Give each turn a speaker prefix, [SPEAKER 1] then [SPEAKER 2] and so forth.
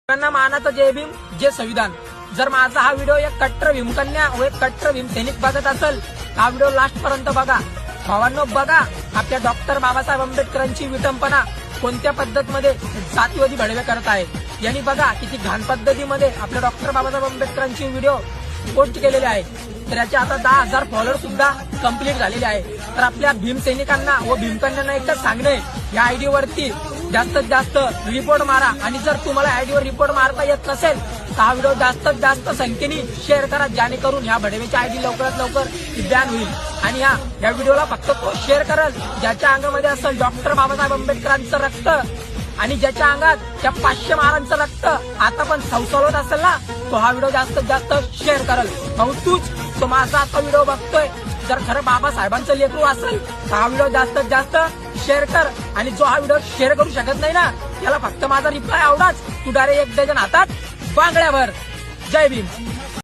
[SPEAKER 1] सर्वांना मानाचं जय भीम जय संविधान। जर माझा हा व्हिडिओ एक कट्टर भीमकन्या व एक कट्टर भीमसैनिक बघत असेल हा व्हिडिओ लास्ट पर्यंत बघा। भावांनो बघा आपल्या डॉक्टर बाबासाहेब आंबेडकरांची विटंबना कोणत्या पद्धतीमध्ये जातीवादी भडवे करत आहेत। यांनी बघा किती घाण पद्धतीमध्ये आपल्या डॉक्टर बाबासाहेब आंबेडकरांची व्हिडिओ पोस्ट केलेले आहेत। तर याचे आता 10,000 फॉलोअर सुद्धा कंप्लीट झालेले आहे। तर आपल्या भीमसैनिकांना व भीमकन्यांना एकच सांगणे या आयडी वरती जास्तीत जास्त रिपोर्ट मारा आणि जर तुम्हाला आयडीवर रिपोर्ट मारता येत नसेल तर हा व्हिडिओ जास्तीत जास्त संख्येने शेअर करा, जेणेकरून ह्या भडवेची आयडी लवकरात लवकर बॅन होईल। आणि या व्हिडिओला फक्त तो शेअर करेल ज्याच्या अंगामध्ये असेल डॉक्टर बाबासाहेब आंबेडकरांचं रक्त आणि ज्याच्या अंगात त्या 500 महारांचं रक्त आता पण सवसवत असेल ना तो हा व्हिडिओ जास्तीत जास्त शेअर करेल। भाऊ तूच तो माझा आता व्हिडिओ बघतोय, जर खरं बाबासाहेबांचं लेकरू असेल तर हा व्हिडिओ जास्तीत जास्त शेअर कर। आणि जो हा व्हिडिओ शेअर करू शकत नाही ना त्याला फक्त माझा रिप्लाय आवडाच, तू डायरेक्ट 1 डझन हातात बांगड्यावर। जय भीम।